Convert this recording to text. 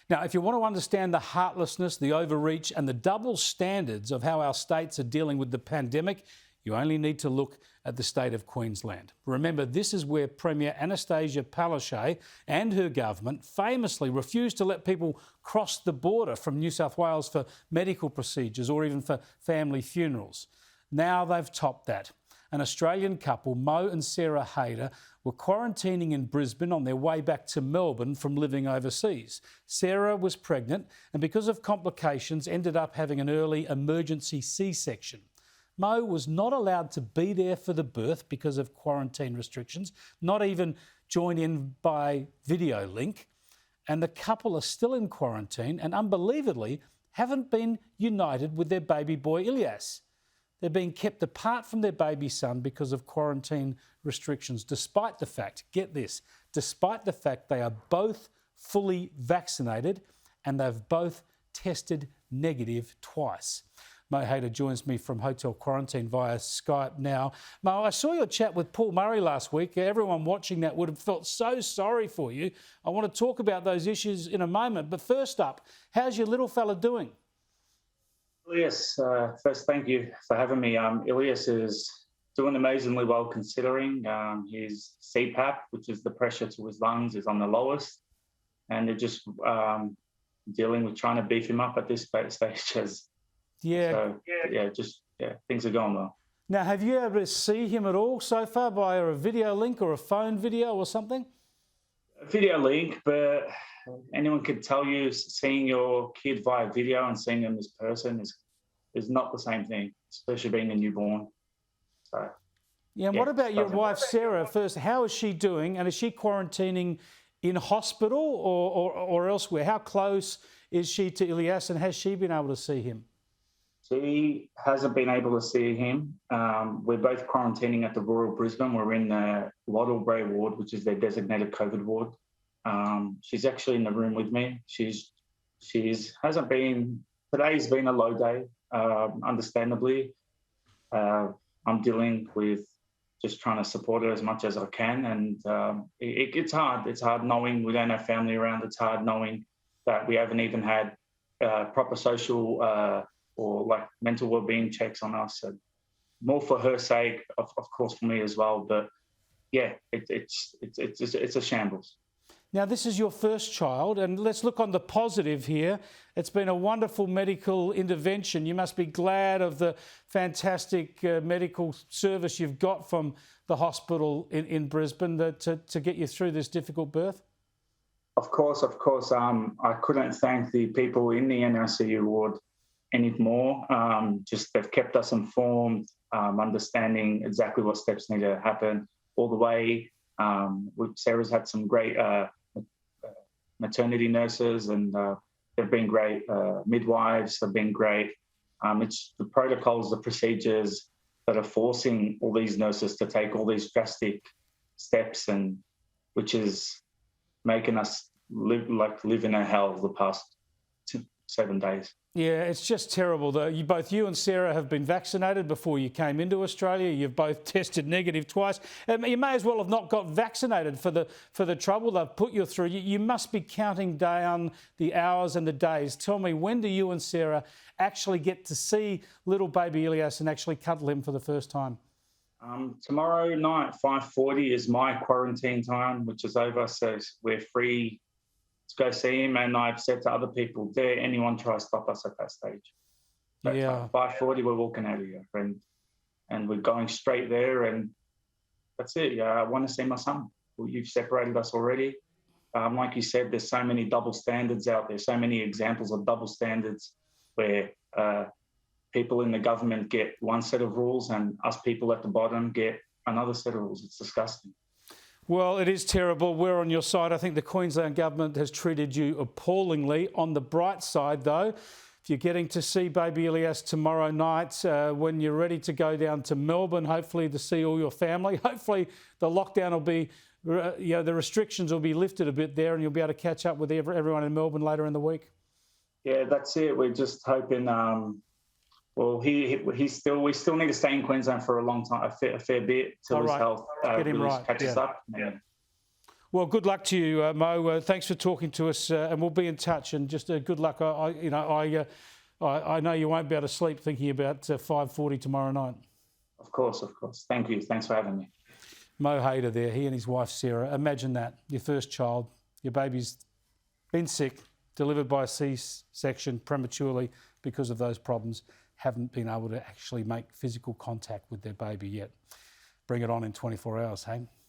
Now, if you want to understand the heartlessness, the overreach and the double standards of how our states are dealing with the pandemic, you only need to look at the state of Queensland. Remember, this is where Premier Anastasia Palaszczuk and her government famously refused to let people cross the border from New South Wales for medical procedures or even for family funerals. Now they've topped that. An Australian couple, Moe and Sarah Haidar, were quarantining in Brisbane on their way back to Melbourne from living overseas. Sarah was pregnant and because of complications ended up having an early emergency C-section. Moe was not allowed to be there for the birth because of quarantine restrictions, not even join in by video link. And the couple are still in quarantine and unbelievably haven't been united with their baby boy Ilyas. They're being kept apart from their baby son because of quarantine restrictions, despite the fact, get this, despite the fact they are both fully vaccinated and they've both tested negative twice. Moe Haidar joins me from hotel quarantine via Skype now. Mo, I saw your chat with Paul Murray last week. Everyone watching that would have felt so sorry for you. I want to talk about those issues in a moment. But first up, how's your little fella doing? Ilyas, first, thank you for having me. Ilyas is doing amazingly well considering. His CPAP, which is the pressure to his lungs, is on the lowest. And they're just dealing with trying to beef him up at this stage. Things are going well. Now, have you able to see him at all so far via a video link or a phone video or something? A video link, but anyone could tell you seeing your kid via video and seeing them as person is not the same thing, especially being a newborn. And what about your wife, Sarah, first? How is she doing? And is she quarantining in hospital or elsewhere? How close is she to Ilyas and has she been able to see him? She hasn't been able to see him. We're both quarantining at the Royal Brisbane. We're in the Waddle Bray ward, which is their designated COVID ward. She's actually in the room with me. Today's been a low day, understandably. I'm dealing with just trying to support her as much as I can. And it's hard. It's hard knowing we don't have family around. It's hard knowing that we haven't even had proper social or like mental well-being checks on us. And more for her sake, of course, for me as well. But yeah, it's a shambles. Now, this is your first child, and let's look on the positive here. It's been a wonderful medical intervention. You must be glad of the fantastic medical service you've got from the hospital in Brisbane to get you through this difficult birth. Of course. I couldn't thank the people in the NICU ward anymore. Just they've kept us informed, understanding exactly what steps need to happen all the way. Sarah's had some great maternity nurses and they've been great. Midwives have been great. It's the protocols, the procedures that are forcing all these nurses to take all these drastic steps, and which is making us live in a hell the past 7 days. Yeah, it's just terrible. Both you and Sarah have been vaccinated before you came into Australia. You've both tested negative twice. You may as well have not got vaccinated for the trouble they've put you through. You must be counting down the hours and the days. Tell me, when do you and Sarah actually get to see little baby Ilyas and actually cuddle him for the first time? Tomorrow night, 5:40 is my quarantine time, which is over, so we're free to go see him. And I've said to other people, dare anyone try to stop us at that stage. But yeah. 5:40, we're walking out of here, and we're going straight there, and that's it. Yeah, I want to see my son. Well, you've separated us already. Like you said, there's so many double standards out there, so many examples of double standards where people in the government get one set of rules and us people at the bottom get another set of rules. It's disgusting. Well, it is terrible. We're on your side. I think the Queensland government has treated you appallingly. On the bright side, though, if you're getting to see baby Ilyas tomorrow night, when you're ready to go down to Melbourne, hopefully to see all your family, hopefully the lockdown will be, the restrictions will be lifted a bit there and you'll be able to catch up with everyone in Melbourne later in the week. Yeah, that's it. We're just hoping. We still need to stay in Queensland for a long time, a fair bit till his health catches up. Yeah. Well, good luck to you, Mo. Thanks for talking to us, and we'll be in touch. And just good luck. I know you won't be able to sleep thinking about 5:40 tomorrow night. Of course. Thank you. Thanks for having me. Moe Haidar there, he and his wife Sarah. Imagine that, your first child, your baby's been sick, delivered by a C-section prematurely because of those problems, haven't been able to actually make physical contact with their baby yet. Bring it on in 24 hours, hey?